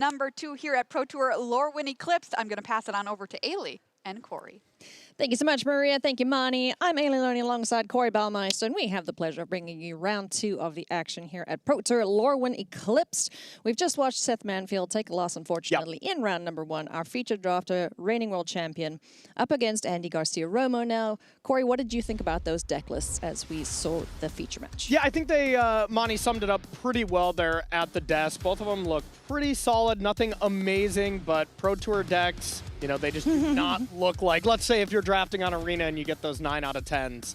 Number 2 here at Pro Tour Lorwyn Eclipsed. I'm going to pass it on over to Ailey and Corey. Thank you so much, Maria. Thank you, Monty. I'm Ailey Loney alongside Corey Baumeister, and we have the pleasure of bringing you round 2 of the action here at Pro Tour Lorwyn Eclipsed. We've just watched Seth Manfield take a loss, unfortunately, in round number 1. Our featured drafter, reigning world champion, up against Andy Garcia-Romo now. Corey, what did you think about those deck lists as we saw the feature match? Yeah, I think they, Monty summed it up pretty well there at the desk. Both of them look pretty solid, nothing amazing, but Pro Tour decks, you know, they just do not look like, let's say if you're drafting on Arena and you get those 9 out of 10s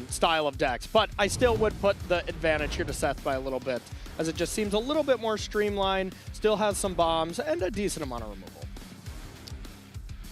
style of decks. But I still would put the advantage here to Seth by a little bit, as it just seems a little bit more streamlined, still has some bombs, and a decent amount of removal.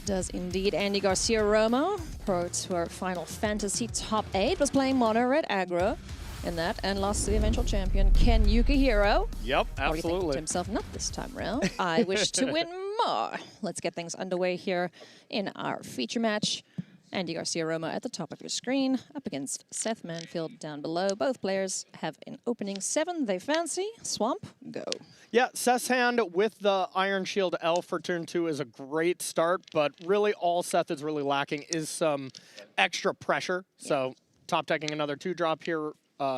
Does indeed. Andy Garcia-Romo, Pro Tour Final Fantasy Top 8, was playing mono red aggro in that and lost to the eventual champion, Ken Yukihiro. Yep, Or he thinking absolutely. to himself, not this time round. I wish to win more. Let's get things underway here in our feature match. Andy Garcia-Romo at the top of your screen, up against Seth Manfield down below. Both players have an opening 7 they fancy. Swamp, go. Yeah, Seth's hand with the Iron Shield Elf for turn 2 is a great start, but really all Seth is really lacking is some extra pressure. So top decking another 2-drop here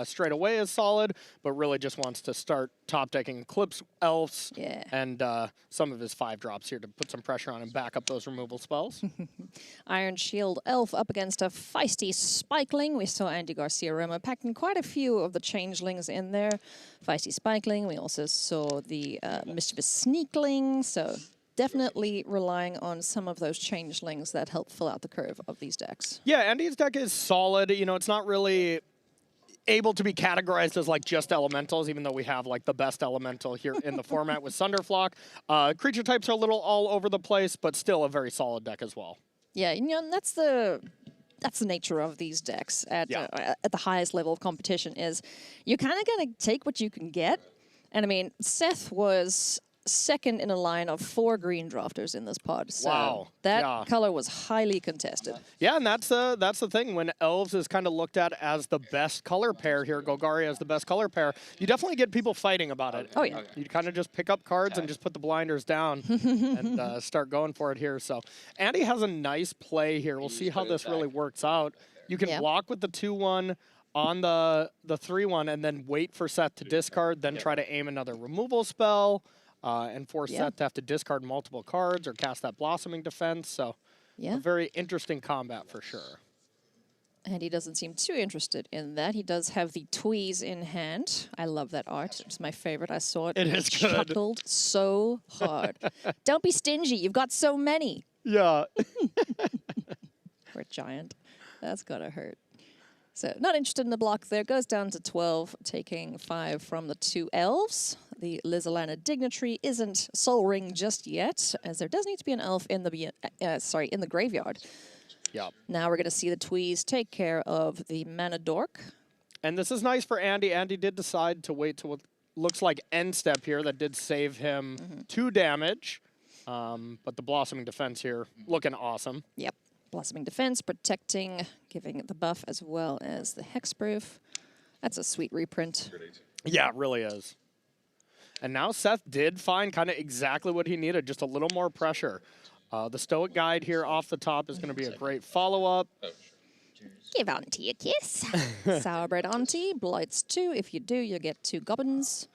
straight away is solid, but really just wants to start top decking Eclipse Elves and some of his 5-drops here to put some pressure on and back up those removal spells. Iron Shield Elf up against a feisty Spikeling. We saw Andy Garcia-Romo packing quite a few of the changelings in there. Feisty Spikeling. We also saw the Mischievous Sneakling. So definitely relying on some of those changelings that help fill out the curve of these decks. Yeah, Andy's deck is solid. You know, it's not really able to be categorized as like just elementals, even though we have like the best elemental here in the format with Sunderflock. Creature types are a little all over the place, but still a very solid deck as well. Yeah, you know, that's the nature of these decks at the highest level of competition is you're kind of going to take what you can get. And I mean, Seth was second in a line of 4 green drafters in this pod. So that color was highly contested. Yeah, and that's the thing. When Elves is kind of looked at as the best color pair here, Golgari as the best color pair, you definitely get people fighting about it. Oh, yeah. You kind of just pick up cards and just put the blinders down and start going for it here. So Andy has a nice play here. We'll see how this really works out. You can block with the 2-1 on the 3-1 and then wait for Seth to discard, then try to aim another removal spell. And force Seth to have to discard multiple cards or cast that Blossoming Defense. So a very interesting combat for sure. And he doesn't seem too interested in that. He does have the Tweez in hand. I love that art. It's my favorite. I saw it. It is good. Chuckled so hard. Don't be stingy. You've got so many. Yeah. Poor giant. That's gotta hurt. So not interested in the block there. Goes down to 12, taking 5 from the 2 elves. The Lizalana Dignitary isn't Soul Ring just yet, as there does need to be an elf in the in the graveyard. Yep. Now we're going to see the Tweez take care of the Mana Dork. And this is nice for Andy. Andy did decide to wait till what looks like end step here. That did save him 2 damage. But the Blossoming Defense here looking awesome. Yep. Blossoming Defense, protecting, giving it the buff as well as the Hexproof. That's a sweet reprint. Yeah, it really is. And now Seth did find kind of exactly what he needed, just a little more pressure. The Stoic Guide here off the top is going to be a great follow-up. Give Auntie a kiss. Sourbread Auntie, Blights 2. If you do, you'll get 2 Goblins.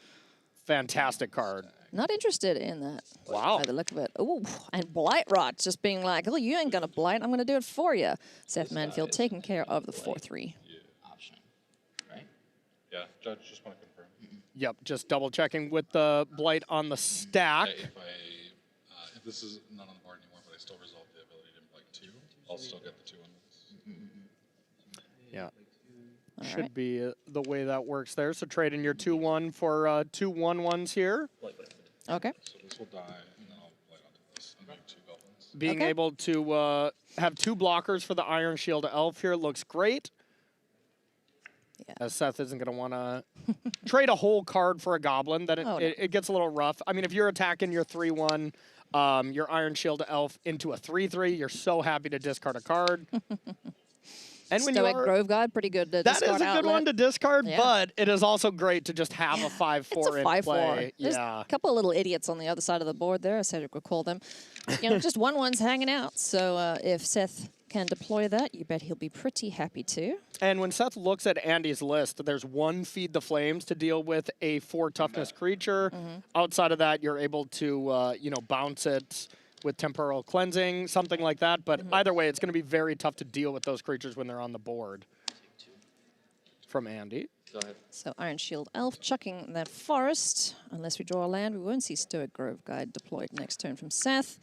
Fantastic card. Not interested in that. Wow. By the look of it. Ooh, and Blight Rot just being like, oh, you ain't going to blight. I'm going to do it for you. Seth Manfield taking care of the 4-3. Option, right? Yeah, Judge, just want to confirm. Yep, just double checking with the Blight on the stack. If this is not on the board anymore, but I still resolve the ability to blight 2, I'll still get the 2 on this. Yeah. Should be the way that works there. So trade in your 2-1 for 2 1-1s here. Okay. So this will die, and then I'll blight onto this and make 2 goblins. Being able to have 2 blockers for the Iron Shield Elf here looks great. Yeah. As Seth isn't going to want to trade a whole card for a goblin, then it gets a little rough. I mean, if you're attacking your 3-1, your Iron Shield Elf into a 3-3, you're so happy to discard a card. And when Stoic you are, Grove Guide, pretty good to that is a discard good outlet. one to discard, Yeah. but it is also great to just have a 5/4 It's a in 5/4. play. There's Yeah. a couple of little idiots on the other side of the board there, as Cedric would call them. You know, just one's hanging out. So if Seth can deploy that, you bet he'll be pretty happy to. And when Seth looks at Andy's list, there's one Feed the Flames to deal with a 4 toughness creature. Outside of that, you're able to, bounce it with Temporal Cleansing, something like that. But either way, it's going to be very tough to deal with those creatures when they're on the board. From Andy. Go ahead. So Iron Shield Elf chucking that forest. Unless we draw a land, we won't see Stoic Grove Guide deployed next turn from Seth.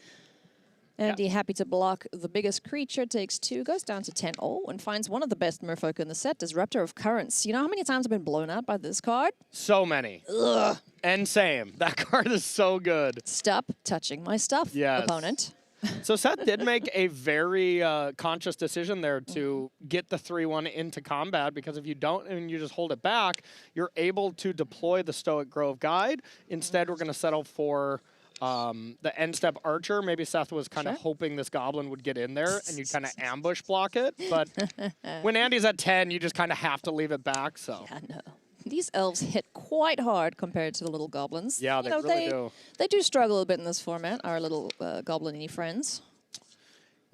Andy happy to block the biggest creature, takes 2, goes down to 10-0, and finds one of the best merfolk in the set, Disruptor of Currents. You know how many times I've been blown out by this card? So many. Ugh. And same. That card is so good. Stop touching my stuff, Yes. opponent. So Seth did make a very conscious decision there to get the 3/1 into combat, because if you don't and you just hold it back, you're able to deploy the Stoic Grove Guide. Instead, we're going to settle for the end step Archer. Maybe Seth was kind of hoping this Goblin would get in there and you'd kind of ambush block it. But when Andy's at 10, you just kind of have to leave it back. So I know. These elves hit quite hard compared to the little goblins. Yeah, they really do. They do struggle a bit in this format, our little goblin-y friends.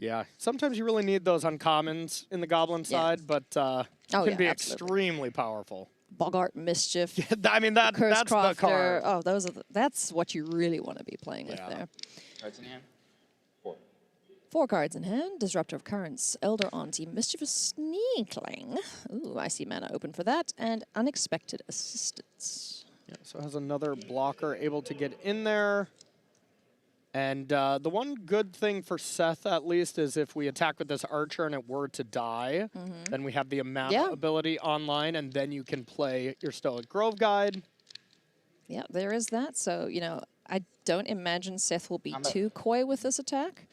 yeah, sometimes you really need those uncommons in the Goblin side, but can be absolutely. extremely powerful. Bogart Mischief, I mean, that's the Curse card. Oh, that's what you really want to be playing with there. Cards in hand. 4. 4 cards in hand. Disruptor of Currents, Elder Auntie, Mischievous Sneakling. Ooh, I see mana open for that. And Unexpected Assistance. Yeah, so it has another blocker able to get in there. And the one good thing for Seth, at least, is if we attack with this Archer and it were to die, then we have the Amana ability online, and then you can play your Stoic Grove Guide. Yeah, there is that. So, I don't imagine Seth will be too coy with this attack.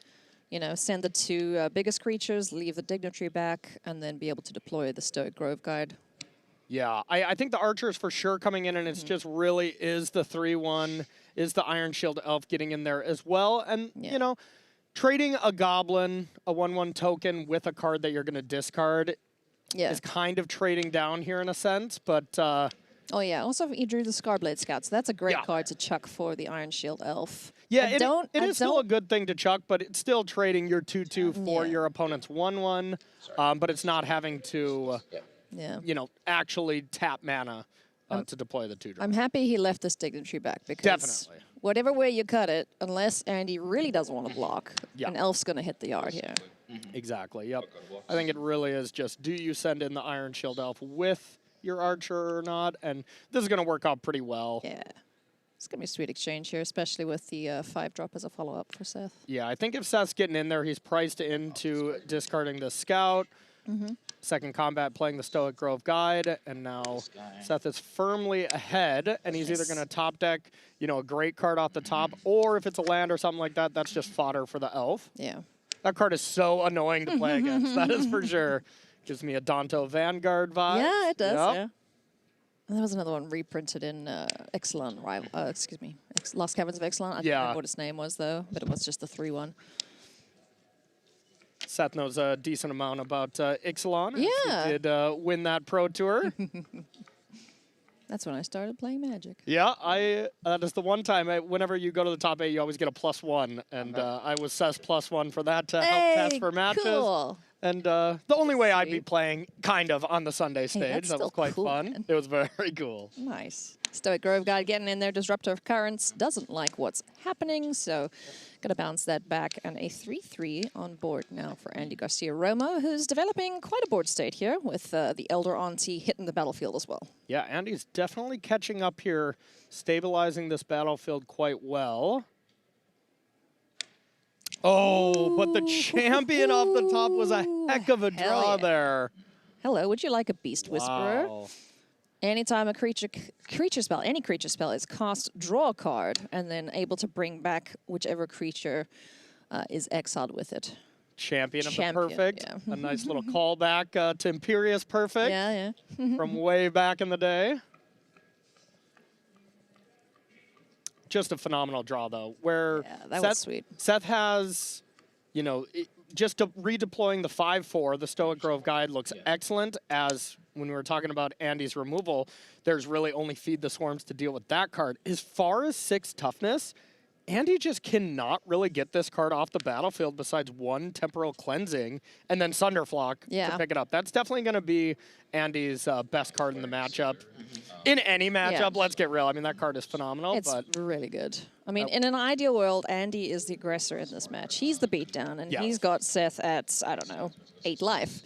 Send the 2 biggest creatures, leave the Dignitary back, and then be able to deploy the Stoic Grove Guide. Yeah, I think the Archer is for sure coming in, and it's just really is the 3/1, is the Iron Shield Elf getting in there as well. And, trading a Goblin, a 1/1 token with a card that you're going to discard is kind of trading down here in a sense, but... oh, yeah. Also, you drew the Scarblade Scout, so that's a great card to chuck for the Iron Shield Elf. Yeah, it is still a good thing to chuck, but it's still trading your 2/2 for your opponent's 1/1, but it's not having to... actually tap mana to deploy the 2-drop. I'm happy he left this Dignitary back because whatever way you cut it, unless Andy really doesn't want to block, an elf's going to hit the yard here. Exactly, yep. I think it really is just, do you send in the Iron Shield Elf with your Archer or not? And this is going to work out pretty well. Yeah. It's going to be a sweet exchange here, especially with the 5-drop as a follow-up for Seth. Yeah, I think if Seth's getting in there, he's priced into discarding the Scout. Second combat playing the Stoic Grove Guide, and now Seth is firmly ahead, and he's either going to top deck, a great card off the top, or if it's a land or something like that, that's just fodder for the elf. Yeah. That card is so annoying to play against, that is for sure. Gives me a Danto Vanguard vibe. Yeah, it does, yeah. And there was another one reprinted in Exelon, Lost Caverns of Exelon. I don't remember what its name was, though, but it was just the 3/1. Seth knows a decent amount about Ixalan. Yeah. He did win that Pro Tour. That's when I started playing Magic. Yeah, that is the one time, whenever you go to the top 8, you always get a +1. And I was Seth's +1 for that to help test for matches. Cool. And the only way I'd be playing, kind of, on the Sunday stage. That was quite fun. Man. It was very cool. Nice. Stoic Grove Guide getting in there. Disruptor of Currents doesn't like what's happening, so gonna bounce that back. And a 3/3 on board now for Andy Garcia-Romo, who's developing quite a board state here with the Elder Auntie hitting the battlefield as well. Yeah, Andy's definitely catching up here, stabilizing this battlefield quite well. Oh, but the champion off the top was a heck of a draw there. Hello, would you like a Beast Whisperer? Wow. Anytime a any creature spell is cast, draw a card, and then able to bring back whichever creature is exiled with it. Champion of the Perfect. Yeah. A nice little callback to Imperious Perfect. Yeah. From way back in the day. Just a phenomenal draw, though, where was sweet. Seth has, just redeploying the 5/4, the Stoic Grove Guide looks excellent, as when we were talking about Andy's removal, there's really only Feed the Swarms to deal with that card. As far as 6 toughness, Andy just cannot really get this card off the battlefield besides 1 Temporal Cleansing and then Sunderflock to pick it up. That's definitely going to be Andy's best card in the matchup. In any matchup, let's get real. I mean, that card is phenomenal. It's really good. I mean, in an ideal world, Andy is the aggressor in this match. He's the beatdown, and he's got Seth at, I don't know, 8 life.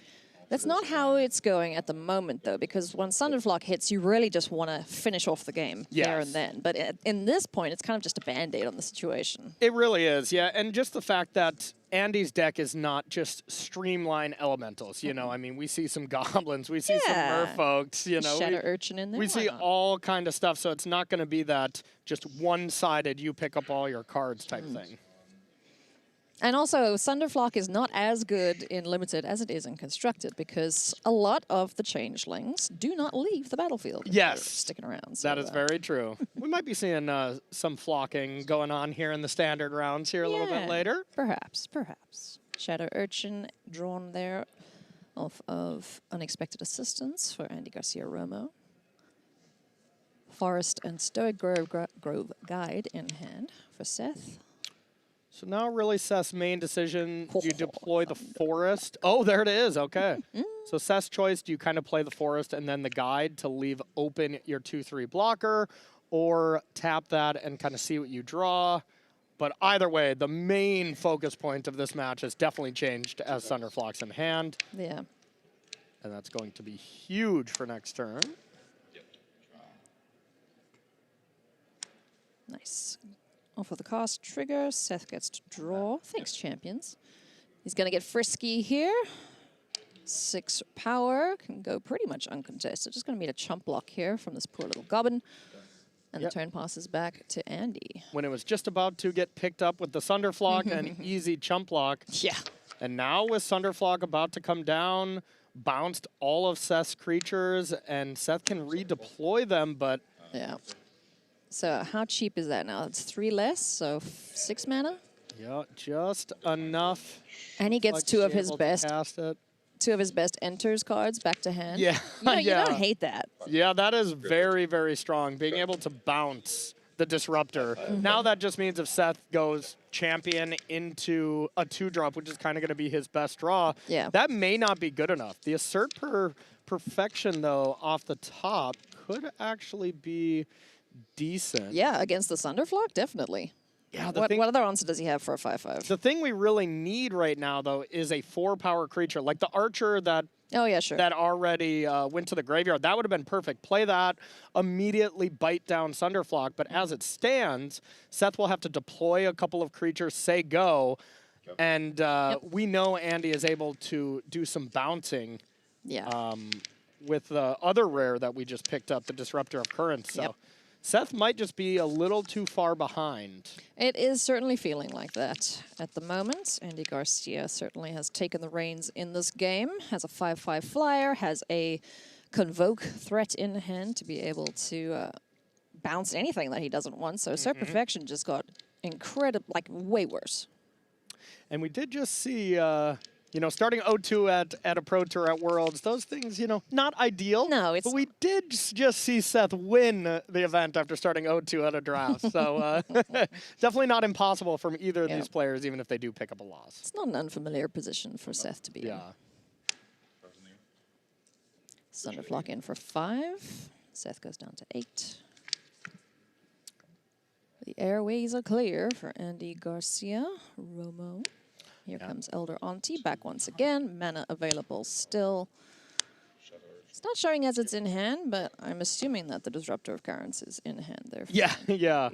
That's not how it's going at the moment, though, because when Sunderflock hits, you really just want to finish off the game there and then. But in this point, it's kind of just a Band-Aid on the situation. It really is, yeah. And just the fact that Andy's deck is not just streamline elementals. You know, I mean, we see some goblins, we see some merfolks, you know. Shadow Urchin in there. We see all kind of stuff, so it's not going to be that just one-sided, you pick up all your cards type thing. And also, Sunderflock is not as good in Limited as it is in Constructed, because a lot of the changelings do not leave the battlefield. Yes. Sticking around. So, that is very true. We might be seeing some flocking going on here in the standard rounds here a little bit later. Perhaps, perhaps. Shadow Urchin drawn there off of Unexpected Assistance for Andy Garcia-Romo. Forest and Stoic Grove Guide in hand for Seth. So now really Seth's main decision, do you deploy the forest? Oh, there it is, okay. So Seth's choice, do you kind of play the forest and then the guide to leave open your 2/3 blocker, or tap that and kind of see what you draw? But either way, the main focus point of this match has definitely changed as Sunderflock's in hand. Yeah. And that's going to be huge for next turn. Nice. Off of the cast trigger, Seth gets to draw. Thanks, champions. He's going to get frisky here. 6 power, can go pretty much uncontested. Just going to meet a chump block here from this poor little goblin. And the turn passes back to Andy. When it was just about to get picked up with the Sunderflock, an easy chump block. Yeah. And now with Sunderflock about to come down, bounced all of Seth's creatures, and Seth can redeploy them, but... Yeah. So how cheap is that now? It's 3 less, so 6 mana? Yeah, just enough. And he gets like 2 to of be his able to best. cast it. 2 of his best enters cards back to hand. Yeah, You know, you don't hate that. Yeah, that is very, very strong. Being able to bounce the Disruptor. Now that just means if Seth goes champion into a 2-drop, which is kind of going to be his best draw, that may not be good enough. The Assert Perfection, though, off the top could actually be decent. Yeah, against the Sunderflock, definitely. Yeah, What other answer does he have for a 5/5? The thing we really need right now, though, is a 4-power creature. Like the Archer that that already went to the graveyard. That would have been perfect. Play that, immediately bite down Sunderflock. But as it stands, Seth will have to deploy a couple of creatures, say go, and we know Andy is able to do some bouncing with the other rare that we just picked up, the Disruptor of Currents. So Seth might just be a little too far behind. It is certainly feeling like that at the moment. Andy Garcia certainly has taken the reins in this game, has a 5/5 flyer, has a Convoke threat in hand to be able to bounce anything that he doesn't want. So Assert Perfection just got incredible, like way worse. And we did just see... you know, starting 0-2 at a Pro Tour at Worlds, those things, you know, not ideal. No, it's... But we did just see Seth win the event after starting 0-2 at a draft. So definitely not impossible from either of these players, even if they do pick up a loss. It's not an unfamiliar position for Seth to be in. Sunderflock in for 5. Seth goes down to 8. The airways are clear for Andy Garcia-Romo. Here comes Elder Auntie back once again. Mana available still. It's not showing as it's in hand, but I'm assuming that the Disruptor of Currents is in hand there. Yeah.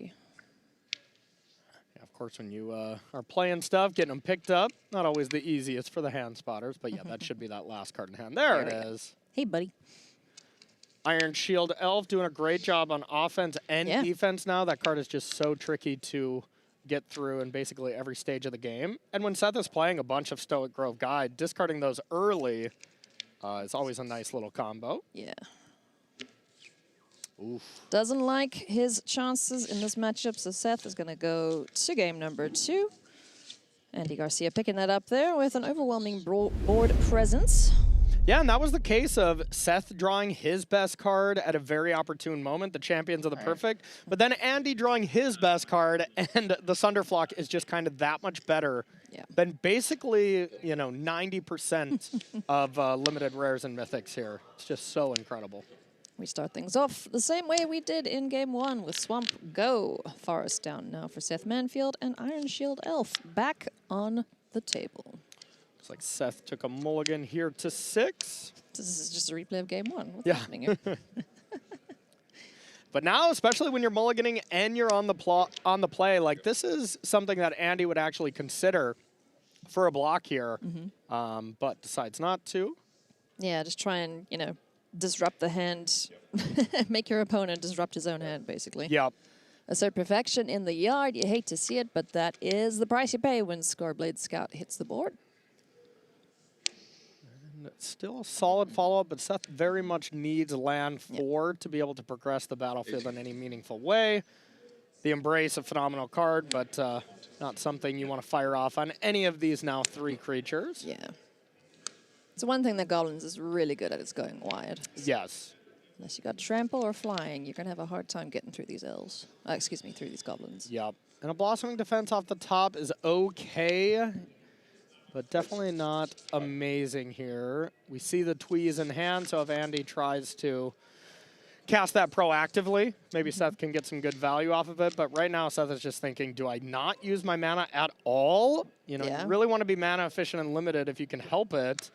Of course, when you are playing stuff, getting them picked up, not always the easiest for the hand spotters, but yeah, that should be that last card in hand. There it is. Hey, buddy. Iron Shield Elf doing a great job on offense and defense now. That card is just so tricky to get through in basically every stage of the game. And when Seth is playing a bunch of Stoic Grove Guide, discarding those early is always a nice little combo. Yeah. Oof. Doesn't like his chances in this matchup, so Seth is going to go to game number 2. Andy Garcia picking that up there with an overwhelming board presence. Yeah, and that was the case of Seth drawing his best card at a very opportune moment, the Champions of the Perfect, but then Andy drawing his best card, and the Sunderflock is just kind of that much better than basically, 90% of limited rares and mythics here. It's just so incredible. We start things off the same way we did in game 1 with Swamp Go. Forest down now for Seth Manfield and Iron Shield Elf back on the table. Looks like Seth took a mulligan here to 6. This is just a replay of game 1. What's Yeah. happening here? But now, especially when you're mulliganing and you're on the play, like this is something that Andy would actually consider for a block here, but decides not to. Yeah, just try and, disrupt the hand. Make your opponent disrupt his own hand, basically. Yep. Assert perfection in the yard. You hate to see it, but that is the price you pay when Scarblade Scout hits the board. And it's still a solid follow-up, but Seth very much needs land 4 to be able to progress the battlefield in any meaningful way. The Embrace, a phenomenal card, but not something you want to fire off on any of these now 3 creatures. Yeah. It's one thing that Goblins is really good at is going wide. Yes. Unless you got trample or flying, you're going to have a hard time getting through these elves. Through these goblins. Yep. And a Blossoming Defense off the top is okay, but definitely not amazing here. We see the Tweeze in hand, so if Andy tries to cast that proactively, maybe Seth can get some good value off of it. But right now, Seth is just thinking, do I not use my mana at all? You really want to be mana efficient and limited if you can help it.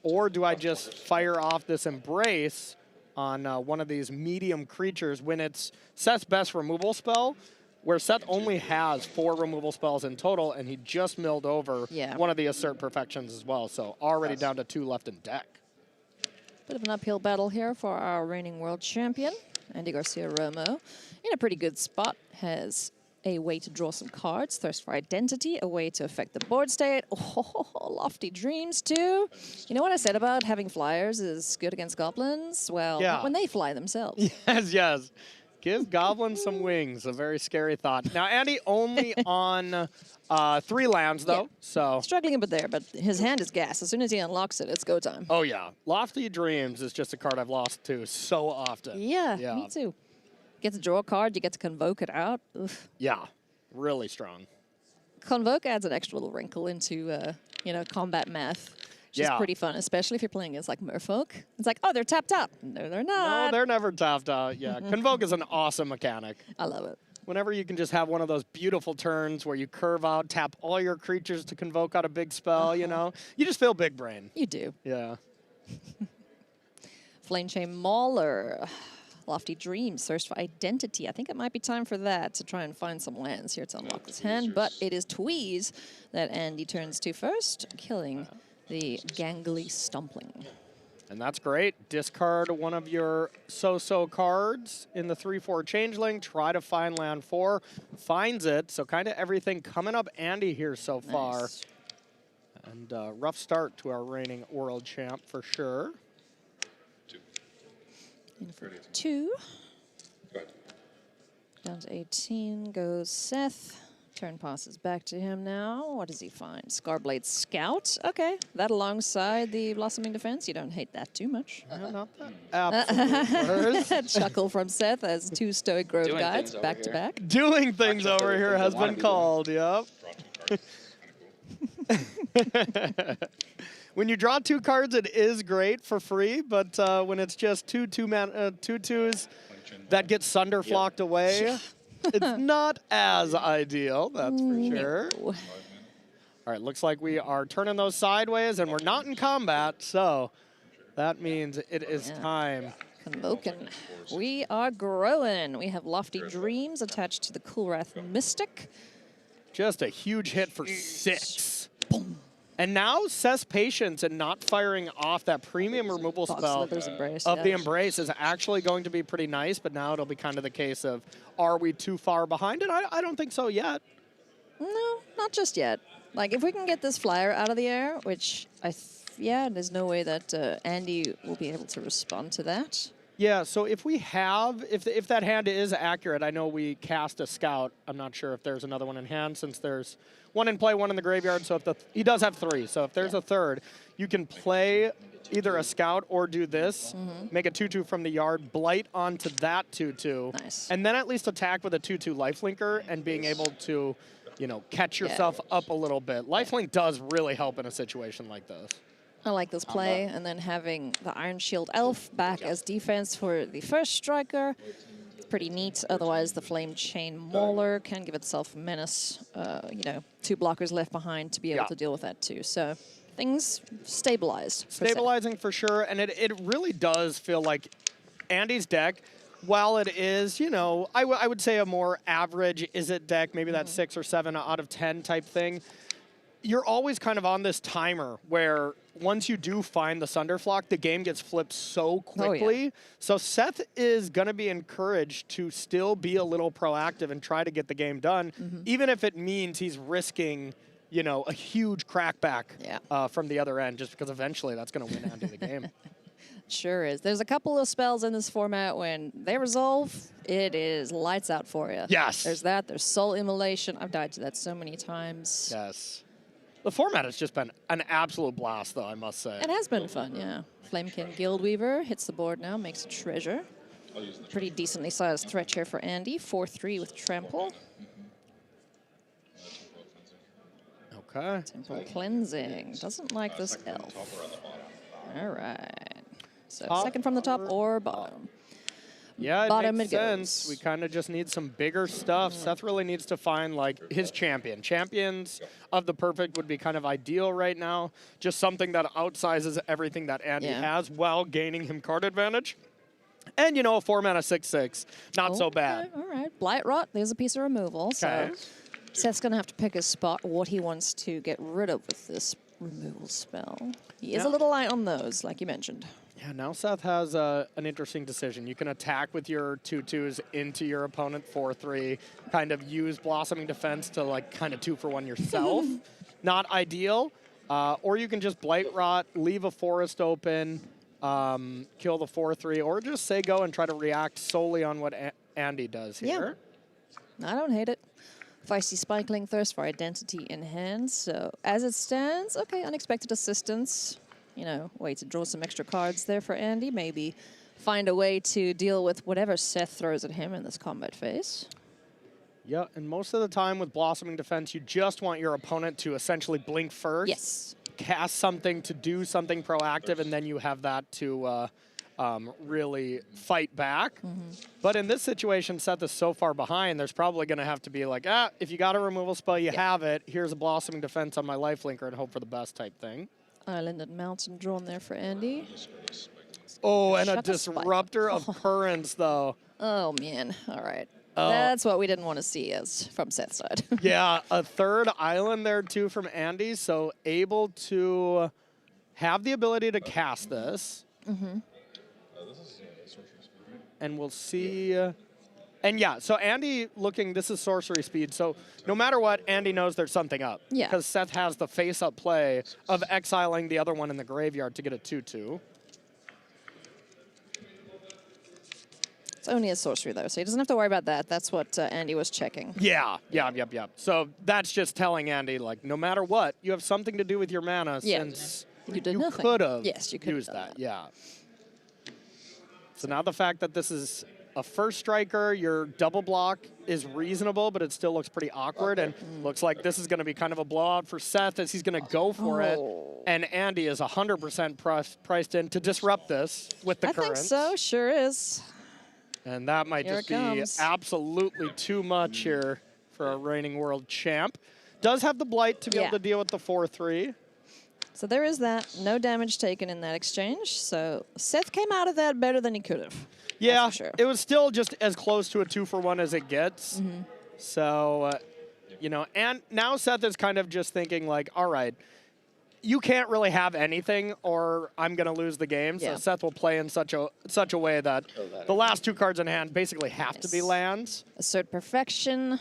Or do I just fire off this Embrace on one of these medium creatures when it's Seth's best removal spell, where Seth only has 4 removal spells in total, and he just milled over one of the Assert Perfections as well, so already down to 2 left in deck. Bit of an uphill battle here for our reigning world champion, Andy Garcia-Romo. In a pretty good spot, has a way to draw some cards, Thirst for Identity, a way to affect the board state. Oh, Lofty Dreams too. You know what I said about having flyers is good against goblins? Well, not when they fly themselves. Yes. Give goblins some wings, a very scary thought. Now, Andy only on 3 lands, though, so... Struggling a bit there, but his hand is gas. As soon as he unlocks it, it's go time. Oh, yeah. Lofty Dreams is just a card I've lost to so often. Yeah, me too. Get to draw a card, you get to convoke it out. Oof. Yeah, really strong. Convoke adds an extra little wrinkle into, combat math. Which is pretty fun, especially if you're playing against like merfolk. It's like, oh, they're tapped out. No, they're not. No, they're never tapped out. Yeah, Convoke is an awesome mechanic. I love it. Whenever you can just have one of those beautiful turns where you curve out, tap all your creatures to convoke out a big spell, you just feel big brain. You do. Yeah. Flamechain Mauler. Lofty Dreams, Thirst for Identity. I think it might be time for that to try and find some lands here to unlock this hand, but it is Tweeze that Andy turns to first, killing the gangly Stumpling. And that's great. Discard one of your so-so cards in the 3/4 Changeling. Try to find land 4. Finds it. So kind of everything coming up Andy here so far. Nice. And rough start to our reigning world champ for sure. 2. In for 2. Go ahead. Down to 18 goes Seth. Turn passes back to him now. What does he find? Scarblade Scout. Okay, that alongside the Blossoming Defense. You don't hate that too much. Not that absolute worst. Chuckle from Seth as 2 Stoic Grove Doing guides things back over to here. back. Doing things over here has been called, yep. Draw 2 cards. Kind of cool. When you draw 2 cards, it is great for free, but when it's just 2 2/2s that get Sunderflocked away, it's not as ideal, that's for sure. No. All right, looks like we are turning those sideways, and we're not in combat, so that means it is time. Convoking. We are growing. We have Lofty Dreams attached to the Coolwrath Mystic. Just a huge hit for 6. Boom. And now Seth's patience and not firing off that premium removal spell Embrace, of the Embrace is actually going to be pretty nice, but now it'll be kind of the case of, are we too far behind it? I don't think so yet. No, not just yet. Like, if we can get this flyer out of the air, which there's no way that Andy will be able to respond to that. Yeah, so if we have, if that hand is accurate, I know we cast a scout. I'm not sure if there's another one in hand since there's one in play, one in the graveyard. So if he does have 3. So if there's a third, you can play either a scout or do this, make a 2/2 from the yard, blight onto that 2/2, Nice. and then at least attack with a 2/2 lifelinker and being able to, catch yourself up a little bit. Lifelink does really help in a situation like this. I like this play, and then having the Iron Shield Elf back as defense for the first striker. It's pretty neat. Otherwise, the Flame Chain Mauler can give itself menace. 2 blockers left behind to be able to deal with that too. So things stabilized. Stabilizing for sure, and it really does feel like Andy's deck, while it is, I would say a more average is-it deck, maybe that 6 or 7 out of 10 type thing, you're always kind of on this timer where once you do find the Sunderflock, the game gets flipped so quickly. Yeah. So Seth is going to be encouraged to still be a little proactive and try to get the game done, even if it means he's risking, a huge crackback from the other end, just because eventually that's going to win Andy the game. Sure is. There's a couple of spells in this format when they resolve, it is lights out for you. Yes. There's that. There's Soul Immolation. I've died to that so many times. Yes. The format has just been an absolute blast, though, I must say. It has been fun, yeah. Flamekin Guildweaver hits the board now, makes a treasure. Pretty decently sized threat here for Andy. 4/3 with Trample. Okay. Temple Cleansing. Doesn't like this elf. All right. So Top second from the top or bottom. Yeah, it Bottom makes it sense. goes. We kind of just need some bigger stuff. Seth really needs to find, like, his champion. Champions of the perfect would be kind of ideal right now. Just something that outsizes everything that Andy has while gaining him card advantage. And, a 4-mana 6/6. Not so bad. All right. Blight Rot, there's a piece of removal. Okay. So Seth's going to have to pick a spot, what he wants to get rid of with this removal spell. He is a little light on those, like you mentioned. Yeah, now Seth has an interesting decision. You can attack with your 2/2s into your opponent 4/3, kind of use Blossoming Defense to, like, kind of 2-for-1 yourself. Not ideal. Or you can just Blight Rot, leave a forest open, kill the 4/3, or just say go and try to react solely on what Andy does here. I don't hate it. Feisty Spikeling Thirst for Identity in hand. So as it stands, okay, unexpected assistance. Way to draw some extra cards there for Andy. Maybe find a way to deal with whatever Seth throws at him in this combat phase. Yeah, and most of the time with Blossoming Defense, you just want your opponent to essentially blink first. Yes. Cast something to do something proactive, and then you have that to really fight back. But in this situation, Seth is so far behind, there's probably going to have to be like, if you got a removal spell, you have it. Here's a Blossoming Defense on my lifelinker and hope for the best type thing. Island and Mountain drawn there for Andy. Oh, and a Shut the spike. Disruptor of Currents, though. Oh, man. All right. That's what we didn't want to see from Seth's side. Yeah, a third island there, too, from Andy. So able to have the ability to cast this. And we'll see. And yeah, so Andy this is sorcery speed. So no matter what, Andy knows there's something up. Yeah. Because Seth has the face-up play of exiling the other one in the graveyard to get a 2/2. It's only a sorcery, though, so he doesn't have to worry about that. That's what Andy was checking. Yeah. So that's just telling Andy, like, no matter what, you have something to do with your mana since you did nothing. could have used used that. Yeah. So now the fact that this is a first striker, your double block is reasonable, but it still looks pretty awkward, and looks like this is going to be kind of a blowout for Seth as he's going to go for it. And Andy is 100% priced in to disrupt this with the currents. I think so, sure is. And that might Here just it comes. be absolutely too much here for a reigning world champ. Does have the Blight to be able to deal with the 4/3. So there is that. No damage taken in that exchange. So Seth came out of that better than he could have. Yeah, for sure. it was still just as close to a 2-for-1 as it gets. So, and now Seth is kind of just thinking like, all right, you can't really have anything or I'm going to lose the game. So Seth will play in such a way that the last 2 cards in hand basically have to be lands. Assert Perfection.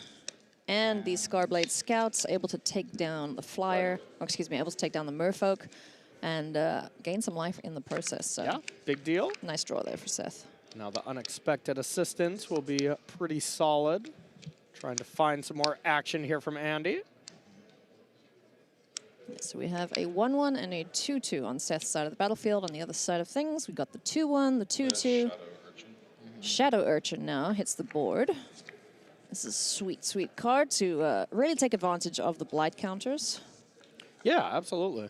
And the Scarblade Scouts able to take down the Flyer, able to take down the Merfolk and gain some life in the process. So Yeah, big deal. nice draw there for Seth. Now the unexpected assistance will be pretty solid. Trying to find some more action here from Andy. So we have a 1-1 and a 2-2 on Seth's side of the battlefield. On the other side of things, we got the 2-1, the 2-2. Shadow Urchin now hits the board. This is a sweet, sweet card to really take advantage of the blight counters. Yeah, absolutely.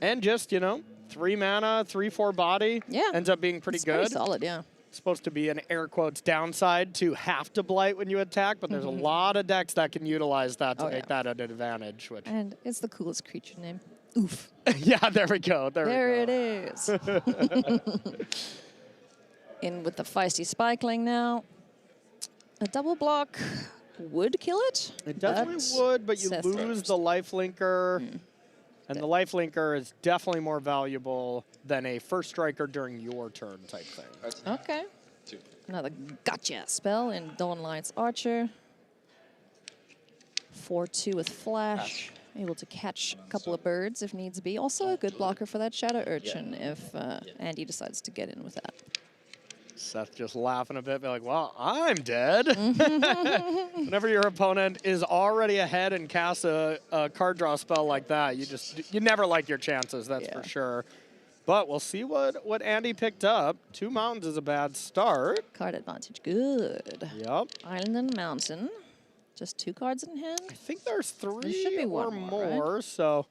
And just, you know, 3 mana, 3/4 body. Yeah. Ends up being pretty good. Pretty solid, yeah. Supposed to be an air quotes downside to have to blight when you attack, but there's a lot of decks that can utilize that to make that an advantage. Which And it's the coolest creature name. Oof. yeah, there we go. There it is. In with the feisty Spikeling now. A double block would kill it. It definitely would, but you Seth lose first. the lifelinker. And the lifelinker is definitely more valuable than a first striker during your turn type thing. Okay. Another gotcha spell in Dawnlight's Archer. 4/2 with Flash. Able to catch a couple of birds if needs be. Also a good blocker for that Shadow Urchin if Andy decides to get in with that. Seth just laughing a bit, be like, well, I'm dead. Whenever your opponent is already ahead and casts a card draw spell like that, you never like your chances, that's for sure. But we'll see what Andy picked up. 2 mountains is a bad start. Card advantage, good. Yep. Island and mountain. Just 2 cards in hand. I think there's 3 There should be or one more, right? so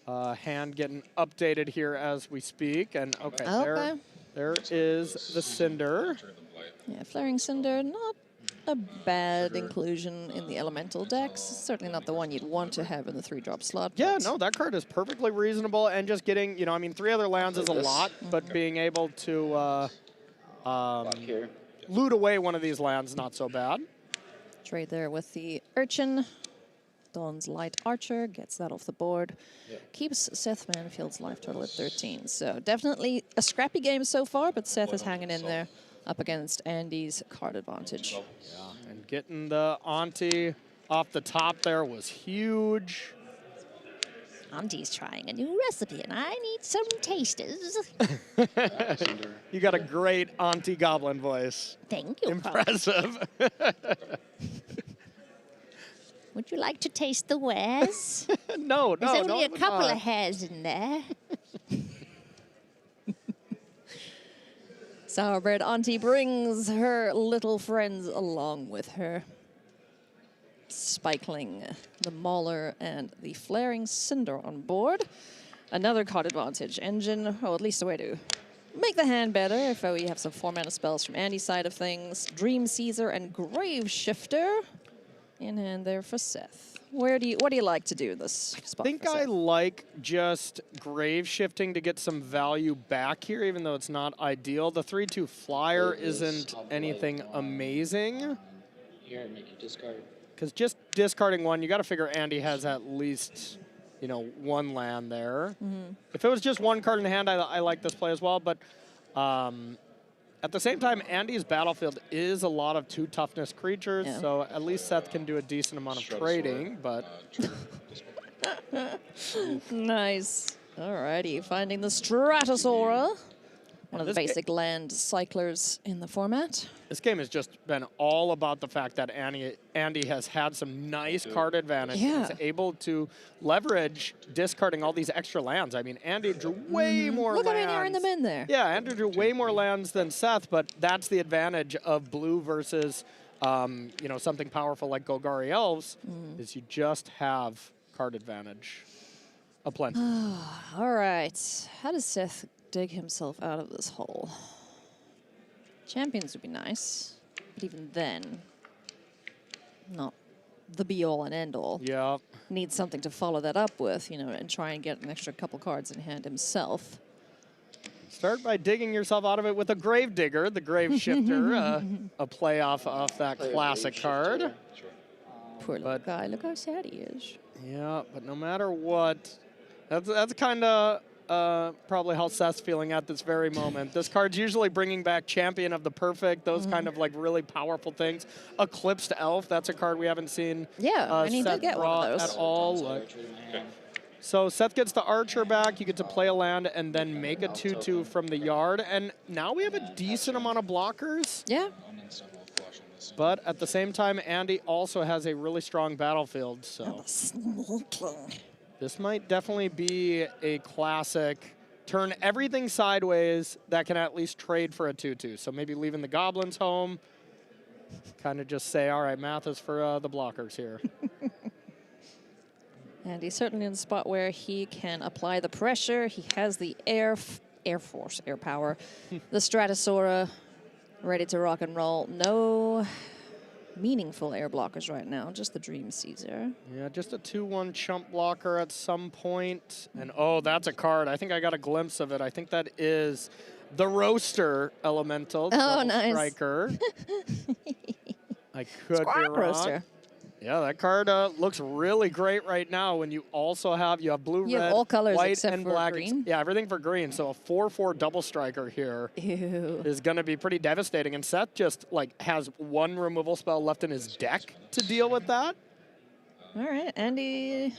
hand getting updated here as we speak. And okay, there is the Cinder. Yeah, Flaring Cinder, not a bad inclusion in the elemental decks. Certainly not the one you'd want to have in the 3-drop slot. Yeah, no, that card is perfectly reasonable. And just getting, you know, I mean, 3 other lands is a lot, but being able to loot away one of these lands, not so bad. Trade there with the Urchin. Dawn's Light Archer gets that off the board. Keeps Seth Manfield's life total at 13. So definitely a scrappy game so far, but Seth is hanging in there up against Andy's card advantage. Yeah, and getting the Auntie off the top there was huge. Auntie's trying a new recipe, and I need some tasters. You got a great Auntie Goblin voice. Thank you. Impressive. Would you like to taste the wares? No, There's only no, a couple of hairs in there. Sourbread Auntie brings her little friends along with her. Spikeling, the Mauler, and the Flaring Cinder on board. Another card advantage. Engine, or at least a way to make the hand better if we have some 4-mana spells from Andy's side of things. Dream Seizer and Grave Shifter in hand there for Seth. What do you like to do in this spot? I think I like just grave shifting to get some value back here, even though it's not ideal. The 3/2 flyer isn't anything amazing. Here, make you discard. Because just discarding 1, you got to figure Andy has at least, you know, 1 land there. If it was just 1 card in hand, I like this play as well. But at the same time, Andy's battlefield is a lot of 2 toughness creatures, so at least Seth can do a decent amount of trading. But nice. Alrighty, finding the Stratosaura. One of the basic land cyclers in the format. This game has just been all about the fact that Andy has had some nice card advantage. Yeah. He's able to leverage discarding all these extra lands. I mean, Andy drew way more Look lands. at me airing them in there. Yeah, Andy drew way more lands than Seth, but that's the advantage of blue versus, you know, something powerful like Golgari Elves, is you just have card advantage. Aplenty. All right. How does Seth dig himself out of this hole? Champions would be nice, but even then, not the be-all and end-all. Yeah. Needs something to follow that up with, you know, and try and get an extra couple cards in hand himself. Start by digging yourself out of it with a Grave Digger, the Grave Shifter, a play off that classic card. Poor little guy. Look how sad he is. Yeah, but no matter what, that's kind of probably how Seth's feeling at this very moment. This card's usually bringing back Champion of the Perfect, those kind of like really powerful things. Eclipsed Elf, that's a card we haven't seen and he did Seth get one draw of those. at all. Like, So Seth gets the archer back. You get to play a land and then make a 2/2 from the yard. And now we have a decent amount of blockers. Yeah. But at the same time, Andy also has a really strong battlefield. So this might definitely be a classic. Turn everything sideways that can at least trade for a 2/2. So maybe leaving the goblins home. Kind of just say, all right, math is for the blockers here. And he's certainly in a spot where he can apply the pressure. He has the air power, the Stratosaura ready to rock and roll. No meaningful air blockers right now, just the Dream Caesar. Yeah, just a 2/1 chump blocker at some point. And oh, that's a card. I think I got a glimpse of it. I think that is the Roaster Elemental. Oh, nice. Striker. I could be wrong. Roaster. Yeah, that card looks really great right now when you also have blue, You have red, all colors white, except and for black. green? Yeah, everything for green. So a 4/4 double striker here is going to be pretty devastating. And Seth just has one removal spell left in his deck to deal with that. All right, Andy,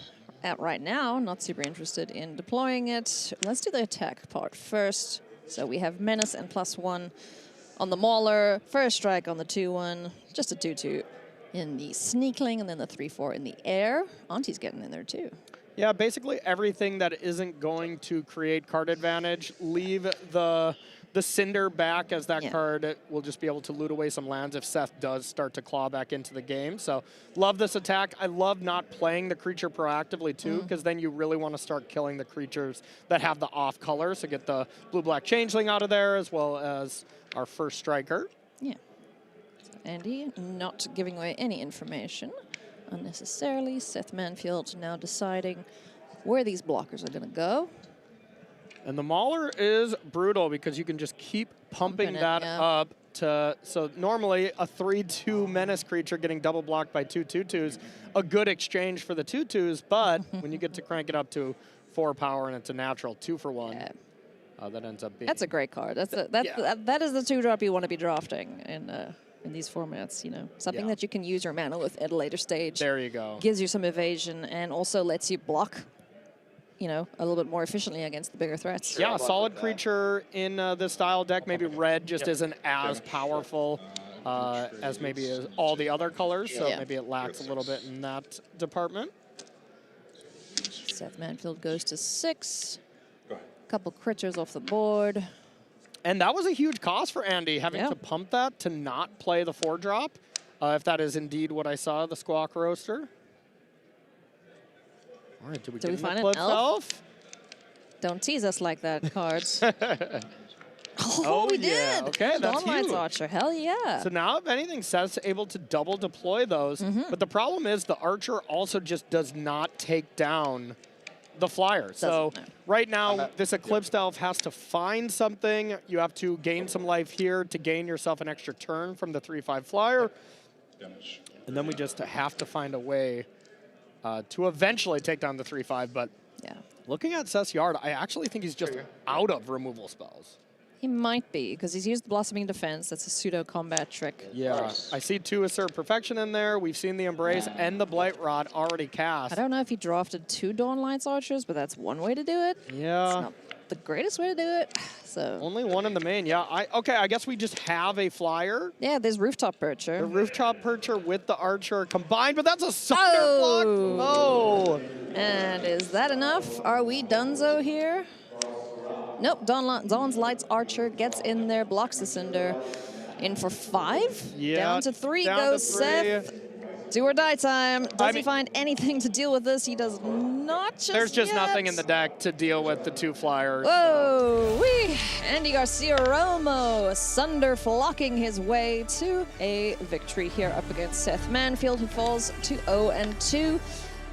right now, not super interested in deploying it. Let's do the attack part first. So we have Menace and +1 on the Mauler, first strike on the 2/1, just a 2/2 in the Sneakling, and then the 3/4 in the air. Auntie's getting in there too. Yeah, basically everything that isn't going to create card advantage, leave the Cinder back, as that card will just be able to loot away some lands if Seth does start to claw back into the game. So love this attack. I love not playing the creature proactively too, because then you really want to start killing the creatures that have the off color. So get the blue-black changeling out of there, as well as our first striker. Yeah. So Andy not giving away any information unnecessarily. Seth Manfield now deciding where these blockers are going to go. And the Mauler is brutal because you can just keep pumping that up to, so normally a 3/2 menace creature getting double blocked by 2 2/2s, a good exchange for the 2/2s, but when you get to crank it up to 4 power and it's a natural 2-for-1, that ends up being. That's a great card. That is the 2-drop you want to be drafting in these formats, Something that you can use your mana with at a later stage. There you go. Gives you some evasion and also lets you block a little bit more efficiently against the bigger threats. Yeah, a solid creature in this style deck. Maybe red just isn't as powerful as maybe as all the other colors, so maybe it lacks a little bit in that department. Seth Manfield goes to 6. A couple critters off the board. And that was a huge cost for Andy, having to pump that to not play the 4-drop, if that is indeed what I saw, the Squawk Roaster. All right, did we find an elf? Don't tease us like that, cards. Oh, we did. Okay, that's Dawnlight's huge. Archer, hell yeah. So now, if anything, Seth's able to double deploy those. But the problem is the Archer also just does not take down the Flyer. So right now, this Eclipsed Elf has to find something. You have to gain some life here to gain yourself an extra turn from the 3/5 Flyer. And then we just have to find a way to eventually take down the 3/5, but looking at Seth's yard, I actually think he's just out of removal spells. He might be, because he's used Blossoming Defense. That's a pseudo-combat trick. Yeah, I see 2 Assert Perfection in there. We've seen the Embrace and the Blight Rod already cast. I don't know if he drafted 2 Dawnlight's Archers, but that's one way to do it. Yeah. It's not the greatest way to do it, so. Only one in the main, okay, I guess we just have a Flyer. Yeah, there's Rooftop Percher. The Rooftop Percher with the Archer combined, but that's a Sunder block. Oh! And is that enough? Are we donezo here? Nope, Dawn's Light's Archer gets in there, blocks the Cinder. In for 5? Yeah, down to 3 down goes to 3. Seth. Do or die time. Does he find anything to deal with this? He does not just There's just yet. nothing in the deck to deal with the 2 Flyers. Whoa, wee! Andy Garcia-Romo, Sunder flocking his way to a victory here up against Seth Manfield, who falls to 0-2.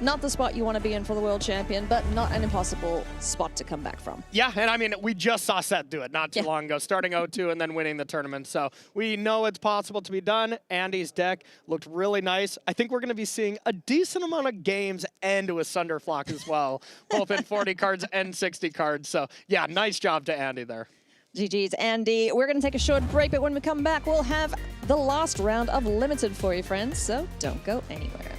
Not the spot you want to be in for the world champion, but not an impossible spot to come back from. Yeah, and I mean, we just saw Seth do it not too long ago, starting 0-2 and then winning the tournament. So we know it's possible to be done. Andy's deck looked really nice. I think we're going to be seeing a decent amount of games end with Sunder Flock as well, both in 40 cards and 60 cards. So yeah, nice job to Andy there. GG's, Andy. We're going to take a short break, but when we come back, we'll have the last round of Limited for you, friends. So don't go anywhere.